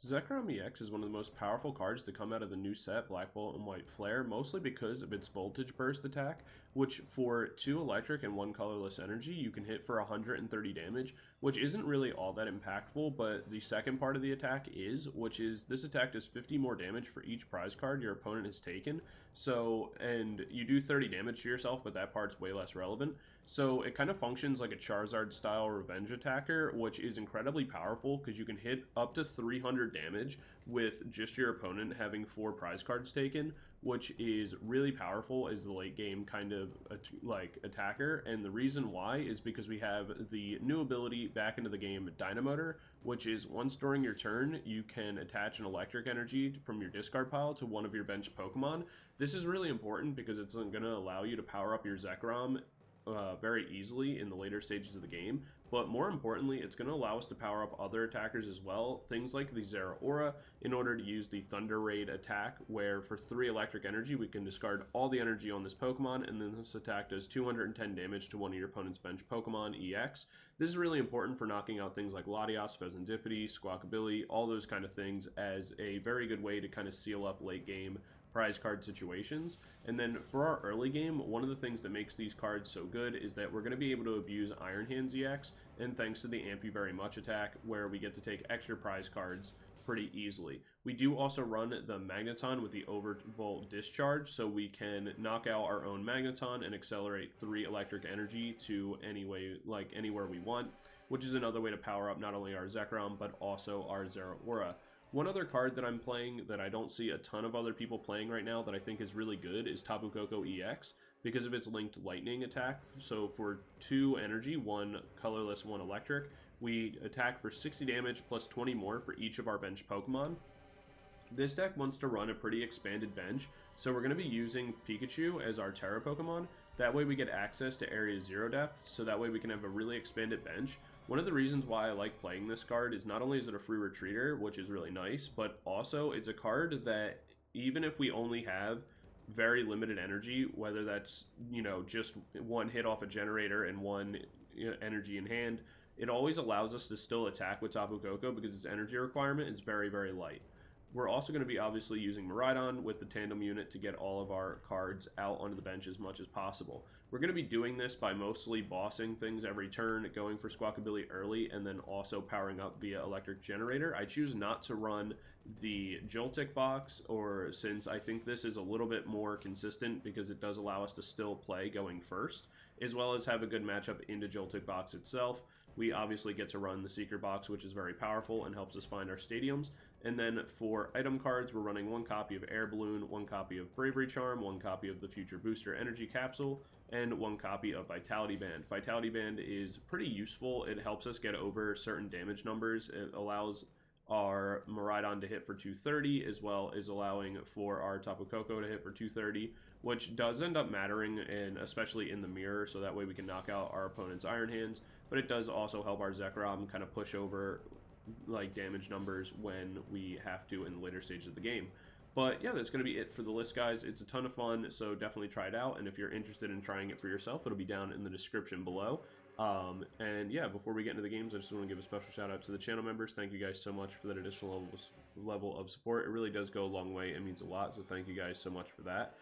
Zekrom EX is one of the most powerful cards to come out of the new set, Black Bolt and White Flare, mostly because of its Voltage Burst attack, which for 2 electric and 1 colorless energy, you can hit for 130 damage, which isn't really all that impactful, but the second part of the attack is, which is this attack does 50 more damage for each prize card your opponent has taken, so, and you do 30 damage to yourself, but that part's way less relevant, so it kind of functions like a Charizard-style revenge attacker, which is incredibly powerful because you can hit up to 300 damage with just your opponent having 4 prize cards taken, which is really powerful as the late game kind of like attacker. And the reason why is because we have the new ability back into the game, Dynamotor, which is once during your turn you can attach an electric energy from your discard pile to one of your bench Pokemon. This is really important because it's going to allow you to power up your Zekrom very easily in the later stages of the game, but more importantly, it's going to allow us to power up other attackers as well, things like the Zeraora, in order to use the Thunder Raid attack, where for 3 electric energy, we can discard all the energy on this Pokemon, and then this attack does 210 damage to one of your opponent's bench Pokemon, EX. This is really important for knocking out things like Latias, Fezandipiti, Squawkabilly, all those kind of things, as a very good way to kind of seal up late game prize card situations. And then for our early game, one of the things that makes these cards so good is that we're going to be able to abuse Iron Hands EX, and thanks to the Amp You Very Much attack, where we get to take extra prize cards pretty easily. We do also run the Magneton with the Overvolt Discharge, so we can knock out our own Magneton and accelerate 3 electric energy to anywhere we want, which is another way to power up not only our Zekrom, but also our Zeraora. One other card that I'm playing that I don't see a ton of other people playing right now that I think is really good is Tapu Koko EX because of its linked lightning attack. So for 2 energy, 1 colorless, 1 electric, we attack for 60 damage plus 20 more for each of our bench Pokemon. This deck wants to run a pretty expanded bench, so we're going to be using Pikachu as our Terra Pokemon. That way we get access to Area 0 depth, so that way we can have a really expanded bench. One of the reasons why I like playing this card is not only is it a free retreater, which is really nice, but also it's a card that even if we only have very limited energy, whether that's, just 1 hit off a generator and 1 energy in hand, it always allows us to still attack with Tapu Koko because its energy requirement is very, very light. We're also going to be obviously using Miraidon with the tandem unit to get all of our cards out onto the bench as much as possible. We're going to be doing this by mostly bossing things every turn, going for Squawkabilly early, and then also powering up via Electric Generator. I choose not to run the Joltik box, or since I think this is a little bit more consistent because it does allow us to still play going first, as well as have a good matchup into Joltik box itself. We obviously get to run the Secret Box, which is very powerful and helps us find our stadiums. And then for item cards, we're running 1 copy of Air Balloon, 1 copy of Bravery Charm, 1 copy of the Future Booster Energy Capsule, and 1 copy of Vitality Band. Vitality Band is pretty useful. It helps us get over certain damage numbers. It allows our Miraidon to hit for 230, as well as allowing for our Tapu Koko to hit for 230, which does end up mattering, and especially in the mirror, so that way we can knock out our opponent's Iron Hands, but it does also help our Zekrom kind of push over damage numbers when we have to in the later stages of the game. But yeah, that's going to be it for the list, guys. It's a ton of fun, so definitely try it out, and if you're interested in trying it for yourself, it'll be down in the description below. And yeah, before we get into the games, I just want to give a special shout out to the channel members. Thank you guys so much for that additional level of support. It really does go a long way. It means a lot, so thank you guys so much for that.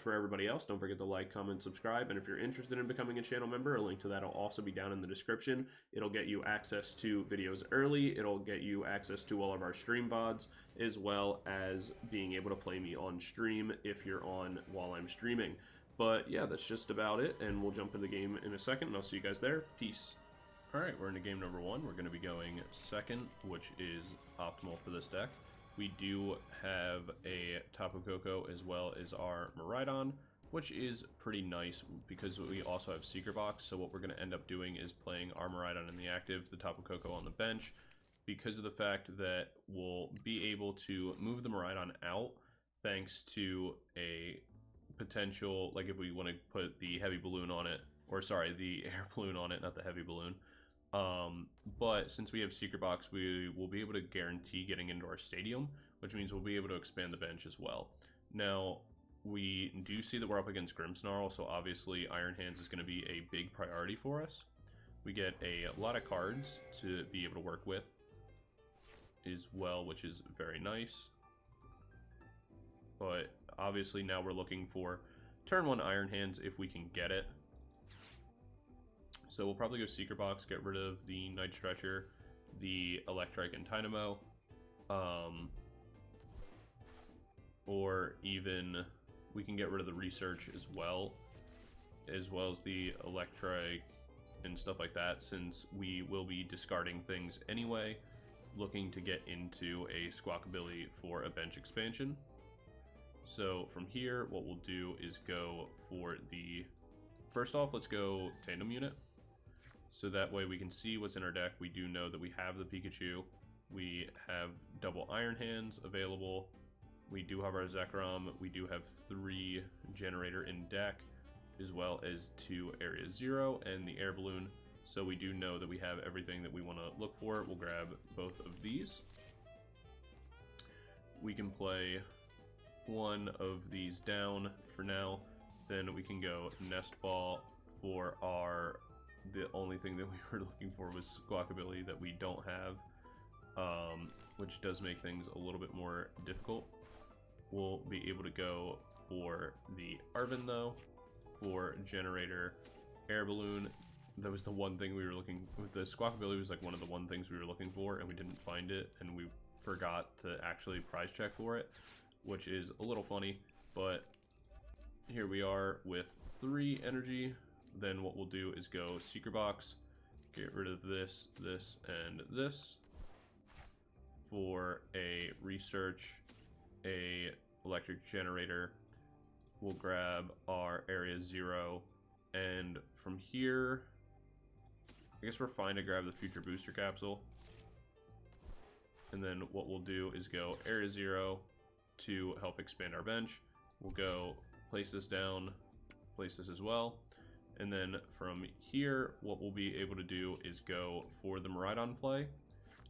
For everybody else, don't forget to like, comment, subscribe, and if you're interested in becoming a channel member, a link to that will also be down in the description. It'll get you access to videos early, it'll get you access to all of our stream VODs, as well as being able to play me on stream if you're on while I'm streaming. But yeah, that's just about it, and we'll jump into the game in a second, and I'll see you guys there. Peace. Alright, we're into game number 1. We're going to be going second, which is optimal for this deck. We do have a Tapu Koko as well as our Miraidon, which is pretty nice because we also have Secret Box, so what we're going to end up doing is playing our Miraidon in the active, the Tapu Koko on the bench, because of the fact that we'll be able to move the Miraidon out thanks to a potential, like if we want to put the heavy balloon on it, or sorry, the air balloon on it, not the heavy balloon. But since we have Secret Box, we will be able to guarantee getting into our stadium, which means we'll be able to expand the bench as well. Now, we do see that we're up against Grimmsnarl, so obviously Iron Hands is going to be a big priority for us. We get a lot of cards to be able to work with. as well, which is very nice. But obviously now we're looking for turn 1 Iron Hands if we can get it. So we'll probably go Secret Box, get rid of the Night Stretcher, the Electric and Tynamo. Or even we can get rid of the Research as well as the Electric and stuff like that, since we will be discarding things anyway, looking to get into a Squawkabilly for a bench expansion. So from here, what we'll do is go for the... First off, let's go Tandem Unit. So that way we can see what's in our deck. We do know that we have the Pikachu. We have double Iron Hands available. We do have our Zekrom. We do have 3 Generator in deck, as well as 2 Area 0 and the Air Balloon. So we do know that we have everything that we want to look for. We'll grab both of these. We can play one of these down for now. Then we can go Nest Ball for our... The only thing that we were looking for was Squawkabilly that we don't have, which does make things a little bit more difficult. We'll be able to go for the Arven, though, for Generator, Air Balloon. That was the one thing we were looking... The Squawkabilly was like one of the one things we were looking for, and we didn't find it, and we forgot to actually prize check for it, which is a little funny, but here we are with 3 energy. Then what we'll do is go Secret Box, get rid of this, this, and this for a Research, a Electric Generator. We'll grab our Area 0, and from here, I guess we're fine to grab the Future Booster Capsule. And then what we'll do is go Area 0 to help expand our bench. We'll go place this down, place this as well. And then from here, what we'll be able to do is go for the Miraidon play,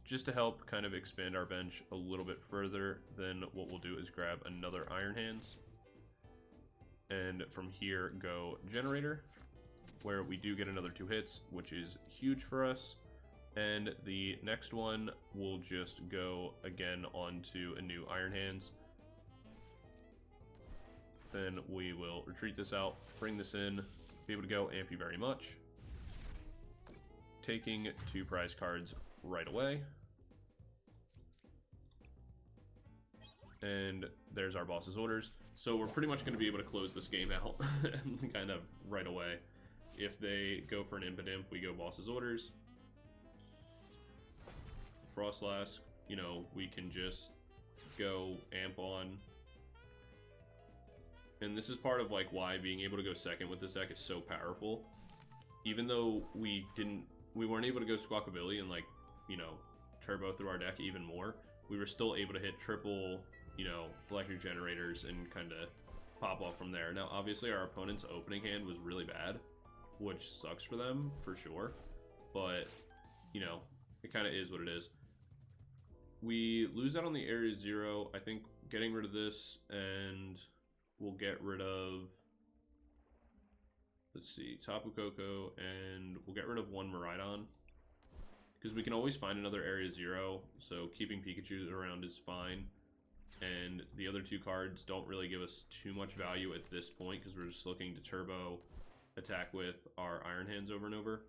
just to help kind of expand our bench a little bit further. Then what we'll do is grab another Iron Hands. And from here, go Generator, where we do get another 2 hits, which is huge for us. And the next one, we'll just go again onto a new Iron Hands. Then we will retreat this out, bring this in, be able to go Amp You Very Much, taking 2 prize cards right away. And there's our boss's orders. So we're pretty much going to be able to close this game out kind of right away. If they go for an Impidimp, we go boss's orders. Frostlass, you know, we can just go amp on. And this is part of like why being able to go second with this deck is so powerful. Even though we weren't able to go Squawkabilly and like, you know, turbo through our deck even more, we were still able to hit triple, you know, Electric Generators and kind of pop off from there. Now, obviously, our opponent's opening hand was really bad, which sucks for them for sure. But, you know, it kind of is what it is. We lose out on the Area 0. I think getting rid of this, and we'll get rid of, let's see, Tapu Koko, and we'll get rid of 1 Miraidon, because we can always find another Area 0, so keeping Pikachu around is fine. And the other 2 cards don't really give us too much value at this point, because we're just looking to turbo attack with our Iron Hands over and over.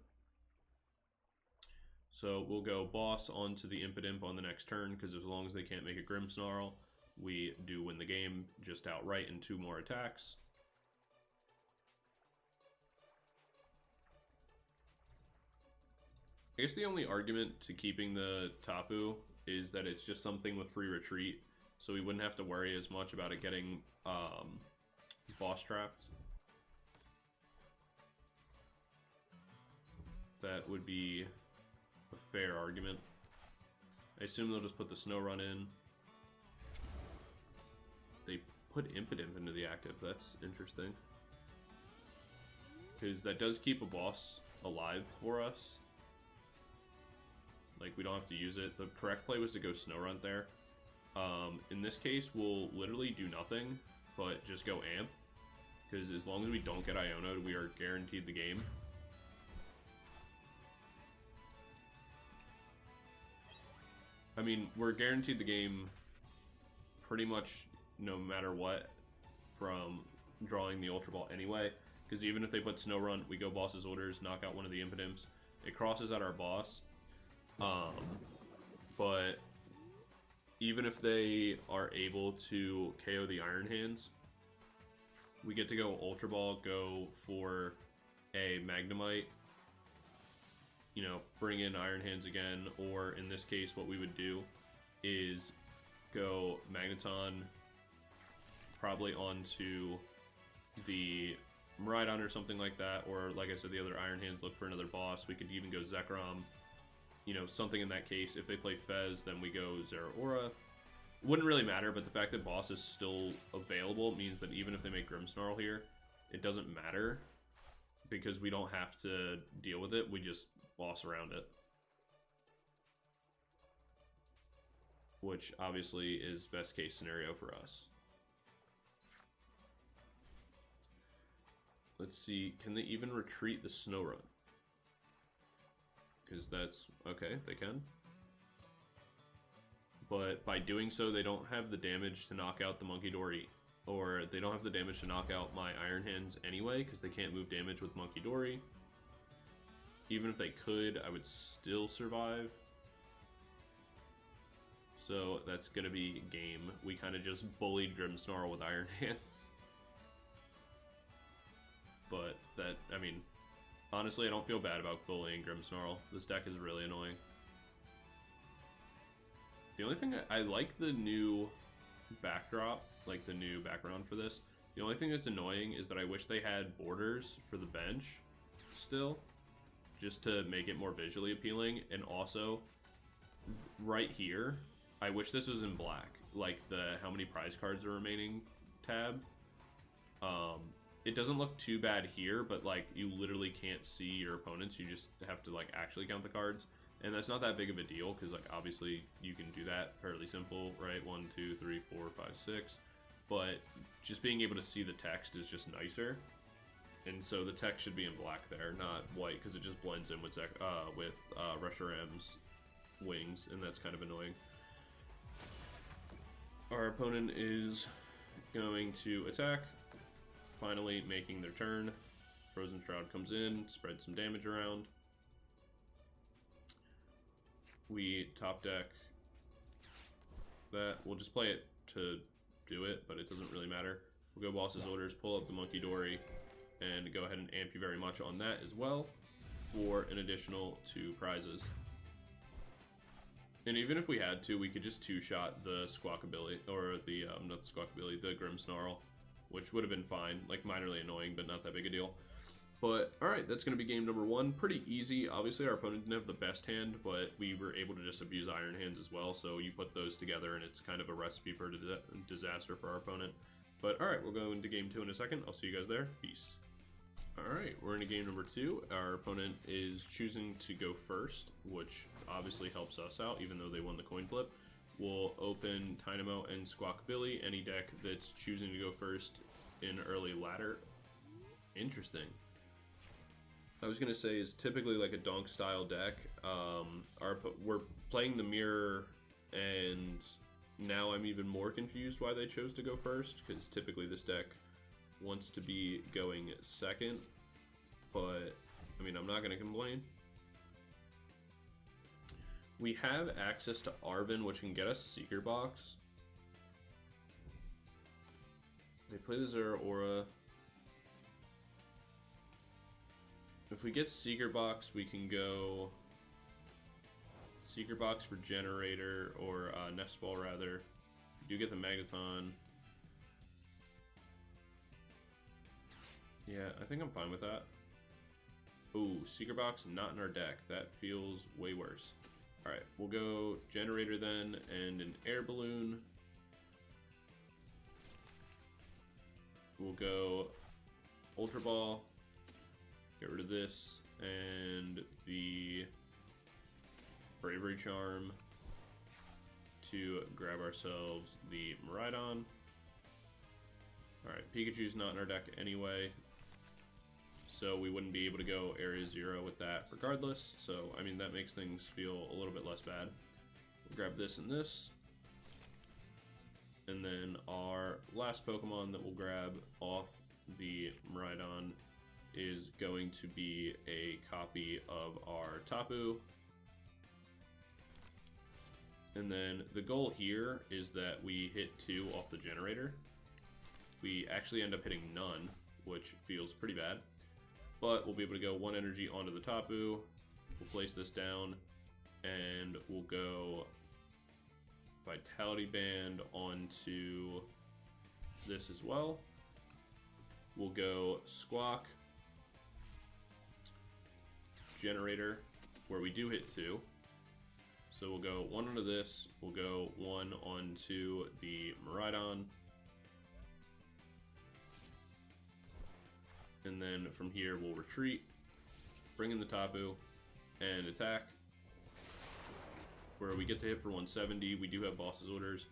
So we'll go boss onto the Impidimp on the next turn, because as long as they can't make a Grimmsnarl, we do win the game just outright in 2 more attacks. I guess the only argument to keeping the Tapu is that it's just something with free retreat, so we wouldn't have to worry as much about it getting boss trapped. That would be a fair argument. I assume they'll just put the Snow Run in. They put Impidimp into the active. That's interesting, because that does keep a boss alive for us. Like, we don't have to use it. The correct play was to go Snow Run there. In this case, we'll literally do nothing but just go Amp, because as long as we don't get Iono, we are guaranteed the game. I mean, we're guaranteed the game pretty much no matter what from drawing the Ultra Ball anyway, because even if they put Snow Run, we go boss's orders, knock out one of the Impidimps, it crosses out our boss. But even if they are able to KO the Iron Hands, we get to go Ultra Ball, go for a Magnemite, you know, bring in Iron Hands again, or in this case what we would do is go Magneton probably onto the Miraidon or something like that, or like I said, the other Iron Hands, look for another boss. We could even go Zekrom, you know, something in that case. If they play Fez, then we go Zeraora. Wouldn't really matter, but the fact that boss is still available means that even if they make Grimmsnarl here, it doesn't matter, because we don't have to deal with it, we just boss around it. Which obviously is best case scenario for us. Let's see, can they even retreat the Snow Run? Because that's, okay, they can. But by doing so, they don't have the damage to knock out the Monkey Dory, or they don't have the damage to knock out my Iron Hands anyway, because they can't move damage with Monkey Dory. Even if they could, I would still survive. So that's going to be game. We kind of just bullied Grimmsnarl with Iron Hands. But that, I mean, honestly, I don't feel bad about bullying Grimmsnarl. This deck is really annoying. The only thing, I like the new backdrop, like the new background for this. The only thing that's annoying is that I wish they had borders for the bench still, just to make it more visually appealing. And also, right here, I wish this was in black, like the how many prize cards are remaining tab. It doesn't look too bad here, but like you literally can't see your opponents. You just have to like actually count the cards. And that's not that big of a deal, because like obviously you can do that fairly simple, right? 1, 2, 3, 4, 5, 6. But just being able to see the text is just nicer. And so the text should be in black there, not white, because it just blends in with Reshiram's wings, and that's kind of annoying. Our opponent is going to attack, finally making their turn. Frozen Shroud comes in, spreads some damage around. We top deck that. We'll just play it to do it, but it doesn't really matter. We'll go boss's orders, pull up the Monkey Dory, and go ahead and amp you very much on that as well for an additional 2 prizes. And even if we had to, we could just 2-shot the Squawkabilly, or the, not the Squawkabilly, the Grimmsnarl, which would have been fine, like minorly annoying, but not that big a deal. But, alright, that's going to be game number 1. Pretty easy. Obviously, our opponent didn't have the best hand, but we were able to just abuse Iron Hands as well, so you put those together, and it's kind of a recipe for disaster for our opponent. But, alright, we'll go into game 2 in a second. I'll see you guys there. Peace. Alright, we're into game number 2. Our opponent is choosing to go first, which obviously helps us out, even though they won the coin flip. We'll open Tynamo and Squawkabilly, any deck that's choosing to go first in early ladder. Interesting. I was going to say is typically like a donk style deck. We're playing the mirror, and now I'm even more confused why they chose to go first, because typically this deck wants to be going second, but I mean, I'm not going to complain. We have access to Arven, which can get us Secret Box. They play the Zeraora. If we get Secret Box, we can go Secret Box for Generator, or Nest Ball rather. We do get the Magneton. Yeah, I think I'm fine with that. Ooh, Secret Box not in our deck. That feels way worse. Alright, we'll go Generator then, and an Air Balloon. We'll go Ultra Ball. Get rid of this, and the Bravery Charm to grab ourselves the Miraidon. Alright, Pikachu's not in our deck anyway, so we wouldn't be able to go Area 0 with that regardless, so I mean that makes things feel a little bit less bad. We'll grab this and this. And then our last Pokemon that we'll grab off the Miraidon is going to be a copy of our Tapu. And then the goal here is that we hit 2 off the generator. We actually end up hitting none, which feels pretty bad. But we'll be able to go 1 energy onto the Tapu. We'll place this down, and we'll go Vitality Band onto this as well. We'll go Squawk Generator, where we do hit 2. So we'll go 1 onto this, we'll go 1 onto the Miraidon. And then from here we'll retreat, bring in the Tapu, and attack. Where we get to hit for 170, we do have boss's orders.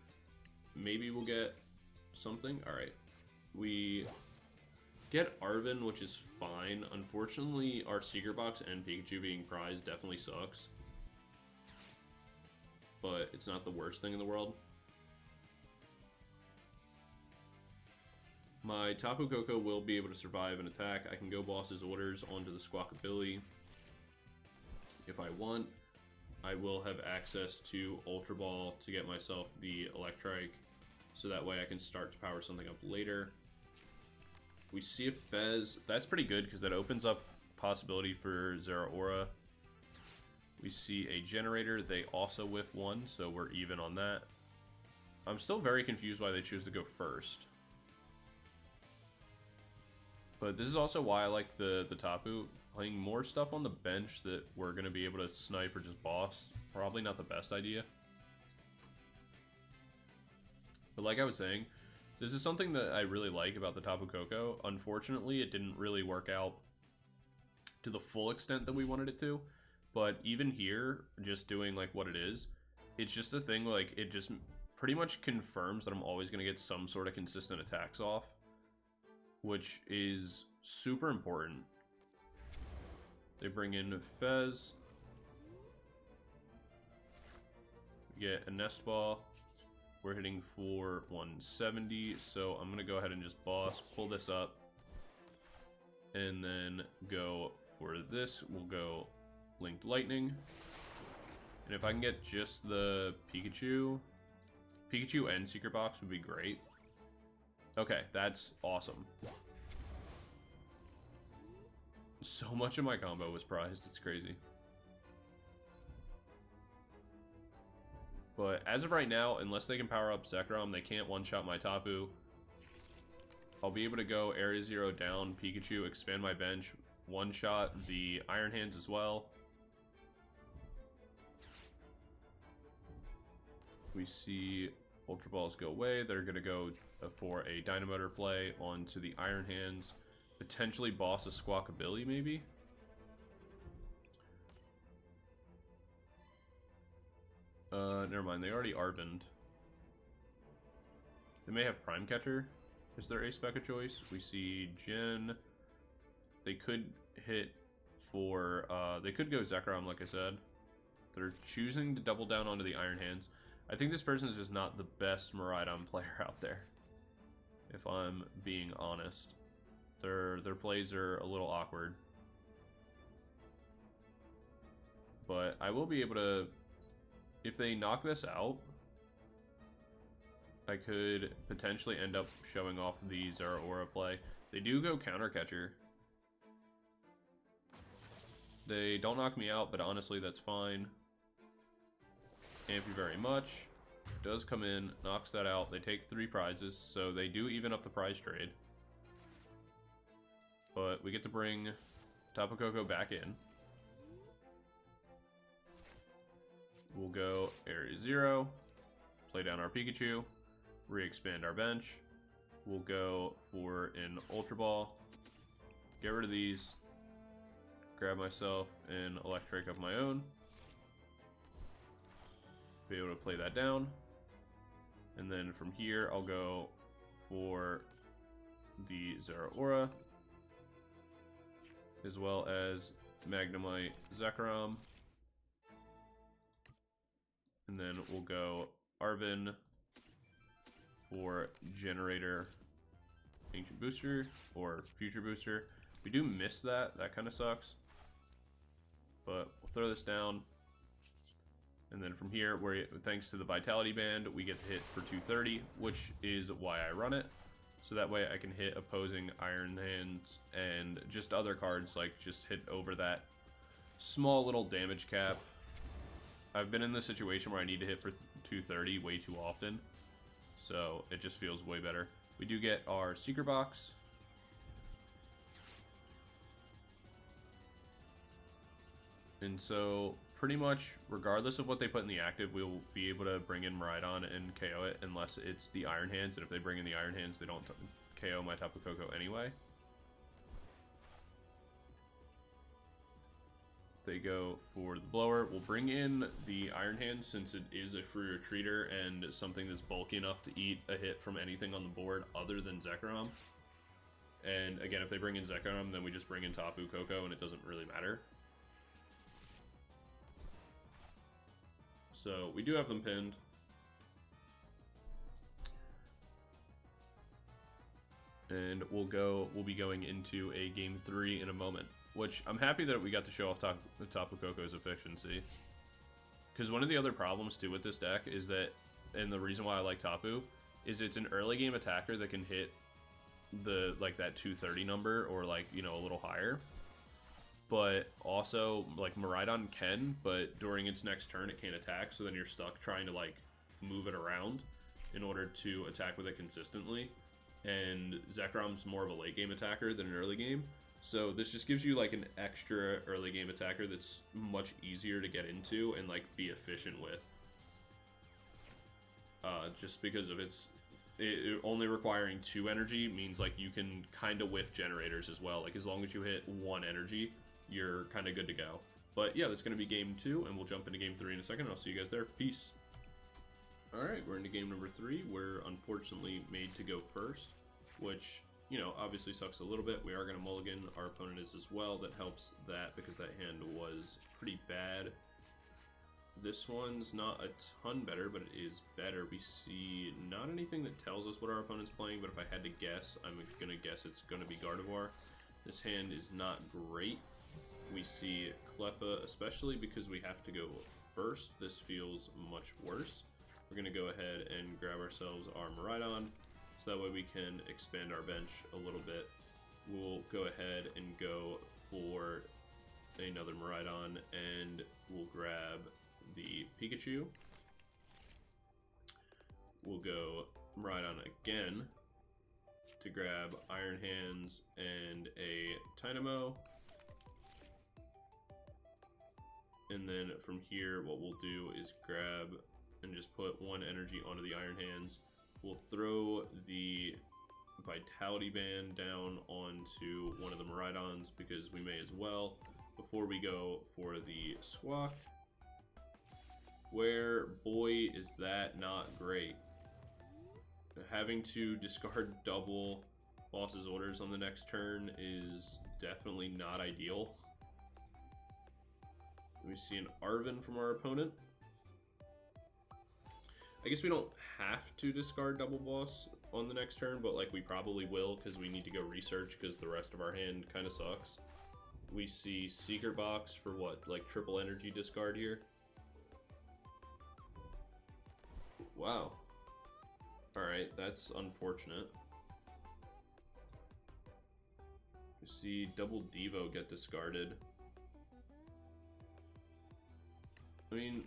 Maybe we'll get something. Alright. We get Arven, which is fine. Unfortunately, our Secret Box and Pikachu being prized definitely sucks. But it's not the worst thing in the world. My Tapu Koko will be able to survive an attack. I can go boss's orders onto the Squawkabilly if I want. I will have access to Ultra Ball to get myself the Electric, so that way I can start to power something up later. We see a Fez. That's pretty good because that opens up possibility for Zeraora. We see a Generator. They also whiff 1, so we're even on that. I'm still very confused why they choose to go first. But this is also why I like the Tapu. Playing more stuff on the bench that we're going to be able to snipe or just boss, probably not the best idea. But like I was saying, this is something that I really like about the Tapu Koko. Unfortunately, it didn't really work out to the full extent that we wanted it to. But even here, just doing like what it is, it's just a thing, like it just pretty much confirms that I'm always going to get some sort of consistent attacks off, which is super important. They bring in Fez. We get a Nest Ball. We're hitting for 170, so I'm going to go ahead and just boss, pull this up, and then go for this. We'll go Linked Lightning. And if I can get just the Pikachu and Secret Box would be great. Okay, that's awesome. So much of my combo was prized, it's crazy. But as of right now, unless they can power up Zekrom, they can't one-shot my Tapu. I'll be able to go Area 0 down, Pikachu, expand my bench, one-shot the Iron Hands as well. We see Ultra Balls go away. They're going to go for a Dynamotor play onto the Iron Hands. Potentially boss a Squawkabilly, maybe? Never mind. They already Arvened. They may have Prime Catcher. Is their ace spec a choice? We see Jin. They could hit for... they could go Zekrom, like I said. They're choosing to double down onto the Iron Hands. I think this person is just not the best Miraidon player out there, if I'm being honest. Their plays are a little awkward. But I will be able to... If they knock this out, I could potentially end up showing off the Zeraora play. They do go Counter Catcher. They don't knock me out, but honestly, that's fine. Thank you very much. Does come in, knocks that out. They take 3 prizes, so they do even up the prize trade. But we get to bring Tapu Koko back in. We'll go Area 0, play down our Pikachu, re-expand our bench. We'll go for an Ultra Ball, get rid of these, grab myself an Electric of my own, be able to play that down, and then from here I'll go for the Zeraora, as well as Magnemite Zekrom. And then we'll go Arven for Generator Ancient Booster or Future Booster. We do miss that. That kind of sucks. But we'll throw this down. And then from here, thanks to the Vitality Band, we get to hit for 230, which is why I run it. So that way I can hit opposing Iron Hands and just other cards, like just hit over that small little damage cap. I've been in this situation where I need to hit for 230 way too often. So it just feels way better. We do get our Secret Box. And so pretty much regardless of what they put in the active, we'll be able to bring in Miraidon and KO it unless it's the Iron Hands. And if they bring in the Iron Hands, they don't KO my Tapu Koko anyway. They go for the blower. We'll bring in the Iron Hands since it is a free retreater and something that's bulky enough to eat a hit from anything on the board other than Zekrom. And again, if they bring in Zekrom, then we just bring in Tapu Koko and it doesn't really matter. So we do have them pinned. And we'll be going into a game 3 in a moment. Which, I'm happy that we got to show off Tapu Koko's efficiency. Because one of the other problems, too, with this deck is that, and the reason why I like Tapu, is it's an early game attacker that can hit the, like, that 230 number, or, like, you know, a little higher. But also, like, Miraidon can, but during its next turn, it can't attack, so then you're stuck trying to, like, move it around in order to attack with it consistently. And Zekrom's more of a late game attacker than an early game. So this just gives you like an extra early game attacker that's much easier to get into and like be efficient with. Just because of it only requiring 2 energy means like you can kind of whiff generators as well. Like as long as you hit 1 energy, you're kind of good to go. But yeah, that's going to be game 2 and we'll jump into game 3 in a second. I'll see you guys there. Peace. Alright, we're into game number 3. We're unfortunately made to go first, which, you know, obviously sucks a little bit. We are going to mulligan. Our opponent is as well. That helps that because that hand was pretty bad. This one's not a ton better, but it is better. We see not anything that tells us what our opponent's playing, but if I had to guess, I'm going to guess it's going to be Gardevoir. This hand is not great. We see Cleffa, especially because we have to go first. This feels much worse. We're going to go ahead and grab ourselves our Miraidon. So that way we can expand our bench a little bit. We'll go ahead and go for another Miraidon and we'll grab the Pikachu. We'll go Miraidon again to grab Iron Hands and a Tynamo. And then from here what we'll do is grab and just put 1 energy onto the Iron Hands. We'll throw the Vitality Band down onto one of the Miraidons because we may as well before we go for the Squawk. Where, boy, is that not great. Having to discard double boss's orders on the next turn is definitely not ideal. We see an Arven from our opponent. I guess we don't have to discard double boss on the next turn, but like we probably will because we need to go research because the rest of our hand kind of sucks. We see Secret Box for what, like triple energy discard here? Wow. Alright, that's unfortunate. We see double Devo get discarded. I mean,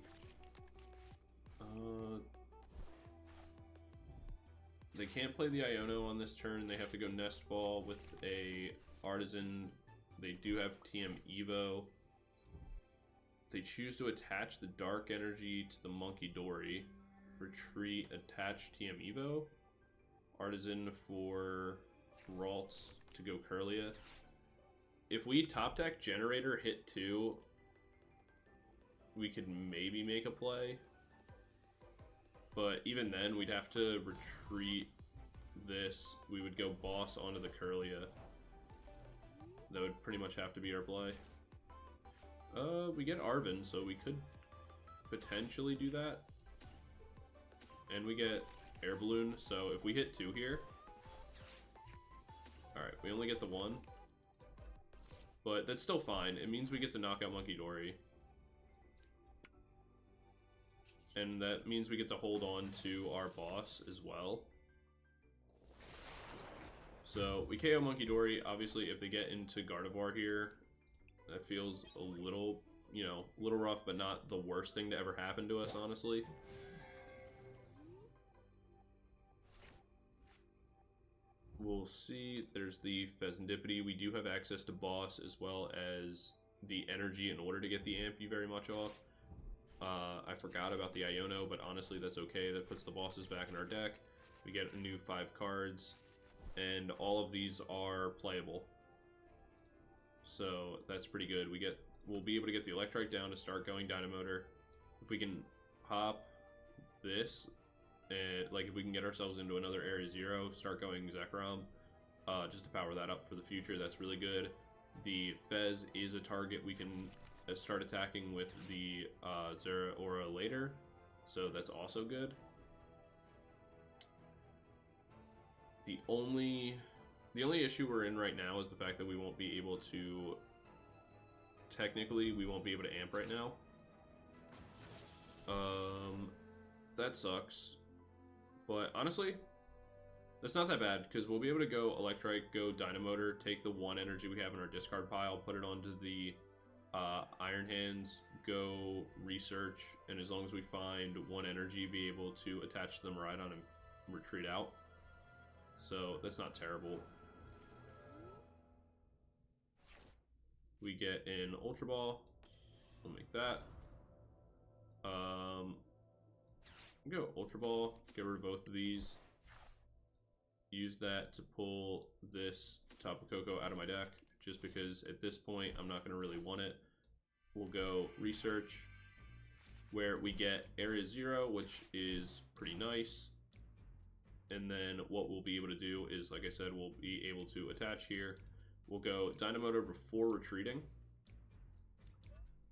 they can't play the Iono on this turn. They have to go Nest Ball with a Artisan. They do have TM Evo. They choose to attach the Dark Energy to the Monkey Dory. Retreat, attach TM Evo. Artisan for Ralts to go Curlia. If we top deck Generator hit 2, we could maybe make a play. But even then, we'd have to retreat this. We would go boss onto the Curlia. That would pretty much have to be our play. We get Arven, so we could potentially do that. And we get Air Balloon, so if we hit 2 here... Alright, we only get the 1. But that's still fine. It means we get to knock out Monkey Dory. And that means we get to hold on to our boss as well. So we KO Monkey Dory. Obviously, if they get into Gardevoir here, that feels a little, you know, a little rough, but not the worst thing to ever happen to us, honestly. We'll see. There's the Fezandipiti. We do have access to boss as well as the energy in order to get the Amp you very much off. I forgot about the Iono, but honestly, that's okay. That puts the bosses back in our deck. We get a new 5 cards, and all of these are playable. So that's pretty good. We'll be able to get the Electrike down to start going Dynamotor. If we can pop this, like if we can get ourselves into another Area 0, start going Zekrom, just to power that up for the future, that's really good. The Fez is a target we can start attacking with the Zeraora later, so that's also good. The only issue we're in right now is the fact that we won't be able to... Technically, we won't be able to amp right now. That sucks. But honestly, that's not that bad, because we'll be able to go Electrike, go Dynamotor, take the 1 energy we have in our discard pile, put it onto the Iron Hands, go Research, and as long as we find 1 energy, be able to attach the Miraidon and retreat out. So that's not terrible. We get an Ultra Ball. We'll make that. Go Ultra Ball, get rid of both of these. Use that to pull this Tapu Koko out of my deck, just because at this point I'm not going to really want it. We'll go Research, where we get Area 0, which is pretty nice. And then what we'll be able to do is, like I said, we'll be able to attach here. We'll go Dynamotor before retreating.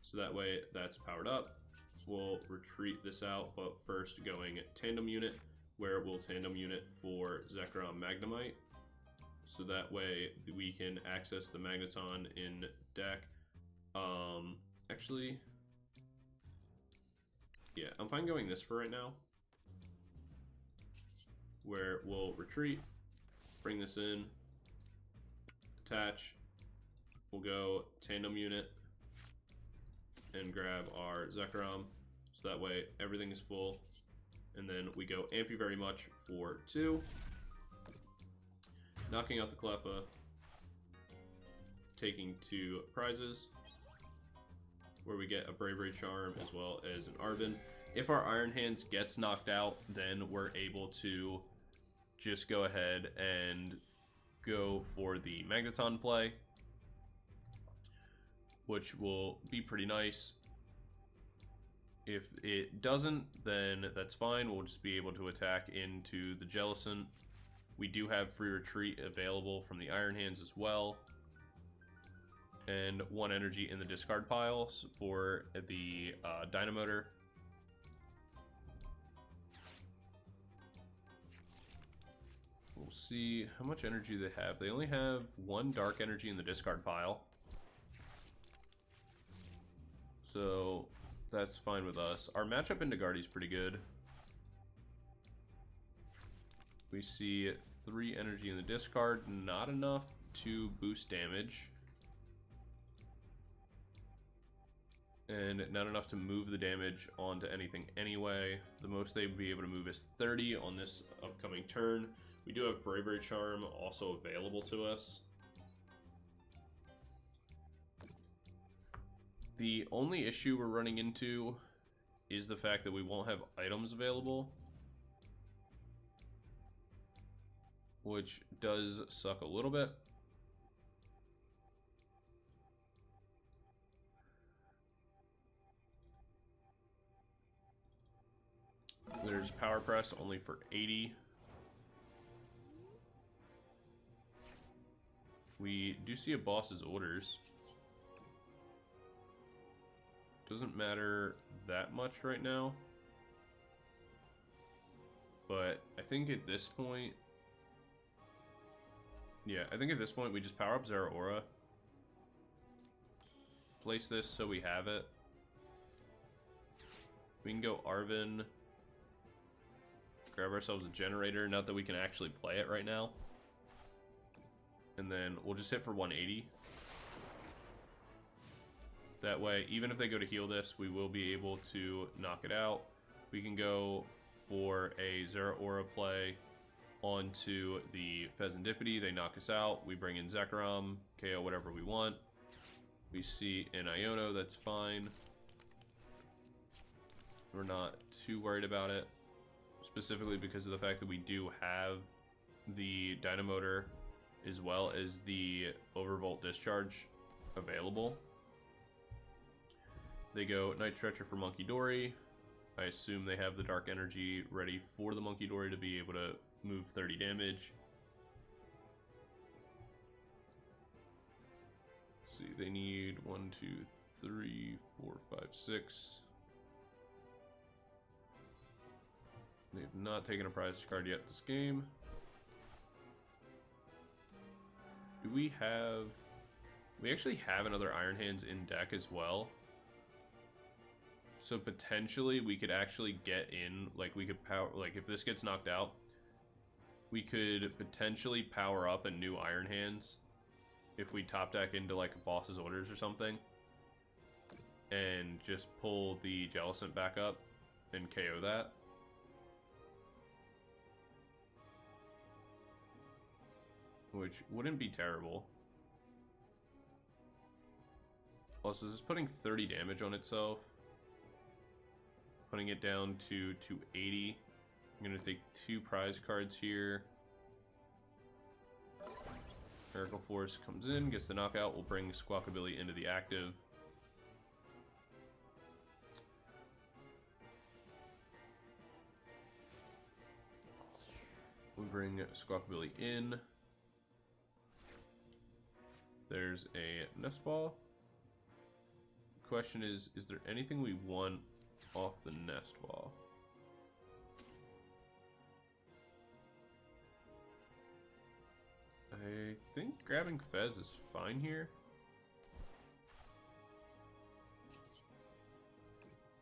So that way that's powered up. We'll retreat this out, but first going Tandem Unit, where we'll Tandem Unit for Zekrom Magnemite. So that way we can access the Magneton in deck. Actually, yeah, I'm fine going this for right now. Where we'll retreat, bring this in, attach, we'll go Tandem Unit, and grab our Zekrom, so that way everything is full. And then we go Amp You Very Much for 2, knocking out the Cleffa, taking 2 prizes, where we get a Bravery Charm as well as an Arven. If our Iron Hands gets knocked out, then we're able to just go ahead and go for the Magneton play, which will be pretty nice. If it doesn't, then that's fine. We'll just be able to attack into the Jellicent. We do have free retreat available from the Iron Hands as well. And 1 energy in the discard piles for the Dynamotor. We'll see how much energy they have. They only have 1 dark energy in the discard pile. So that's fine with us. Our matchup into Guardy is pretty good. We see 3 energy in the discard, not enough to boost damage. And not enough to move the damage onto anything anyway. The most they would be able to move is 30 on this upcoming turn. We do have Bravery Charm also available to us. The only issue we're running into is the fact that we won't have items available, which does suck a little bit. There's Power Press only for 80. We do see a boss's orders. Doesn't matter that much right now. But I think at this point... Yeah, I think at this point we just power up Zeraora. Place this so we have it. We can go Arven. Grab ourselves a generator. Not that we can actually play it right now. And then we'll just hit for 180. That way, even if they go to heal this, we will be able to knock it out. We can go for a Zeraora play onto the Fezandipiti. They knock us out. We bring in Zekrom, KO whatever we want. We see an Iono, that's fine. We're not too worried about it, specifically because of the fact that we do have the Dynamotor as well as the Overvolt Discharge available. They go Night Stretcher for Monkey Dory. I assume they have the Dark Energy ready for the Monkey Dory to be able to move 30 damage. Let's see, they need 1, 2, 3, 4, 5, 6. They've not taken a prize card yet this game. Do we have... We actually have another Iron Hands in deck as well. So potentially we could actually get in, like we could power, like if this gets knocked out, we could potentially power up a new Iron Hands if we top deck into like a Boss's Orders or something. And just pull the Jellicent back up and KO that. Which wouldn't be terrible. Also, this is putting 30 damage on itself. Putting it down to 280. I'm going to take 2 prize cards here. Miracle Force comes in, gets the knockout. We'll bring Squawkabilly into the active. We bring Squawkabilly in. There's a Nest Ball. Question is there anything we want off the Nest Ball? I think grabbing Fez is fine here.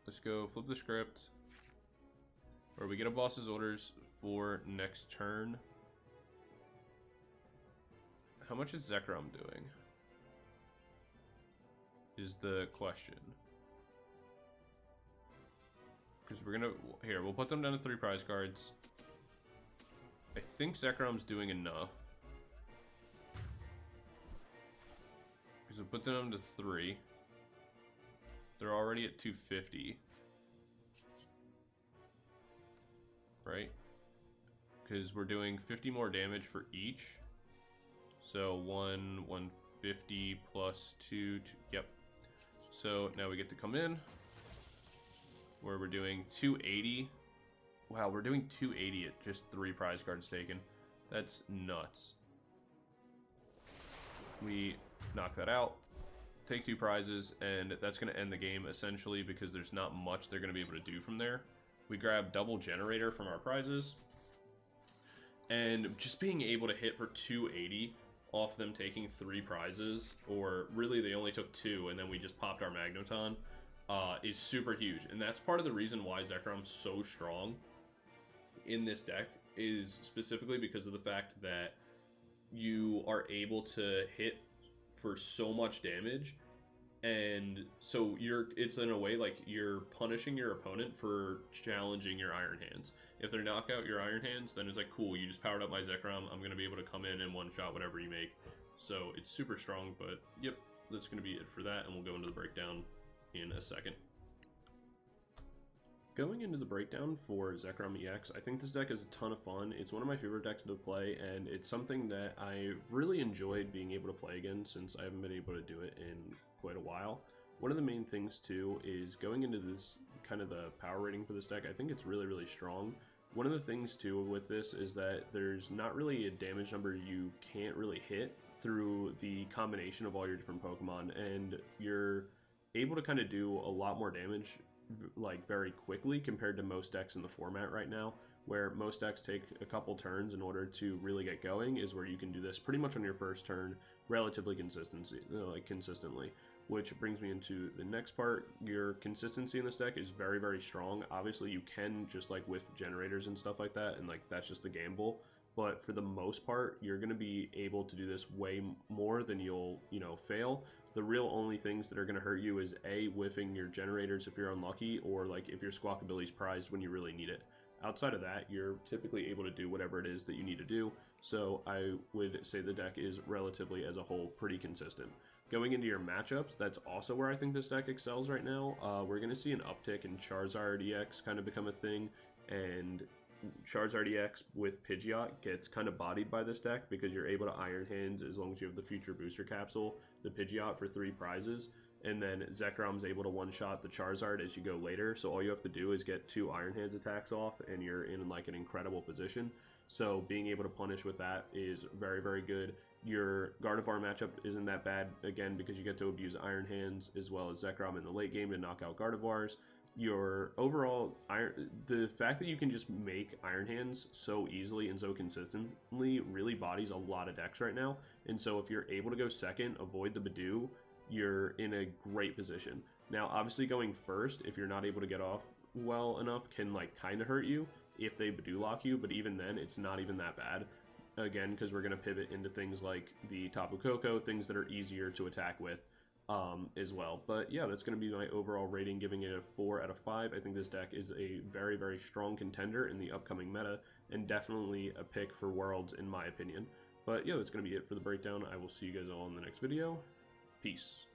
Let's go flip the script. Or we get a Boss's Orders for next turn. How much is Zekrom doing? Is the question. Because we're gonna... Here, we'll put them down to 3 prize cards. I think Zekrom's doing enough. Because we'll put them to 3. They're already at 250. Right? Because we're doing 50 more damage for each. So 150 plus 2, yep. So now we get to come in where we're doing 280. Wow, we're doing 280 at just 3 prize cards taken. That's nuts. We knock that out, take 2 prizes, and that's going to end the game essentially because there's not much they're going to be able to do from there. We grab double generator from our prizes, and just being able to hit for 280 off them taking 3 prizes, or really they only took 2 and then we just popped our Magneton, is super huge. And that's part of the reason why Zekrom's so strong in this deck, is specifically because of the fact that you are able to hit for so much damage, and so it's in a way like you're punishing your opponent for challenging your Iron Hands. If they knock out your Iron Hands, then it's like, cool, you just powered up my Zekrom, I'm going to be able to come in and one-shot whatever you make. So it's super strong, but yep, that's going to be it for that, and we'll go into the breakdown in a second. Going into the breakdown for Zekrom EX, I think this deck is a ton of fun. It's one of my favorite decks to play, and it's something that I really enjoyed being able to play again since I haven't been able to do it in quite a while. One of the main things too is going into this kind of the power rating for this deck, I think it's really, really strong. One of the things too with this is that there's not really a damage number you can't really hit through the combination of all your different Pokemon, and you're able to kind of do a lot more damage like very quickly compared to most decks in the format right now, where most decks take a couple turns in order to really get going, is where you can do this pretty much on your first turn relatively consistently. Which brings me into the next part. Your consistency in this deck is very, very strong. Obviously, you can just like with generators and stuff like that, and like that's just the gamble. But for the most part, you're going to be able to do this way more than you'll, fail. The real only things that are going to hurt you is A, whiffing your generators if you're unlucky, or like if your Squawkabilly's prized when you really need it. Outside of that, you're typically able to do whatever it is that you need to do. So I would say the deck is relatively, as a whole, pretty consistent. Going into your matchups, that's also where I think this deck excels right now. We're going to see an uptick in Charizard EX kind of become a thing, and Charizard EX with Pidgeot gets kind of bodied by this deck because you're able to Iron Hands as long as you have the Future Booster Capsule, the Pidgeot for 3 prizes, and then Zekrom's able to one-shot the Charizard as you go later, so all you have to do is get 2 Iron Hands attacks off, and you're in like an incredible position. So being able to punish with that is very, very good. Your Gardevoir matchup isn't that bad, again, because you get to abuse Iron Hands as well as Zekrom in the late game to knock out Gardevoirs. Your overall, the fact that you can just make Iron Hands so easily and so consistently really bodies a lot of decks right now. And so if you're able to go second, avoid the Badoo, you're in a great position. Now, obviously going first, if you're not able to get off well enough, can like kind of hurt you if they Badoo lock you, but even then, it's not even that bad. Again, because we're going to pivot into things like the Tapu Koko, things that are easier to attack with as well. But yeah, that's going to be my overall rating, giving it a 4 out of 5. I think this deck is a very, very strong contender in the upcoming meta, and definitely a pick for Worlds in my opinion. But yeah, that's going to be it for the breakdown. I will see you guys all in the next video. Peace.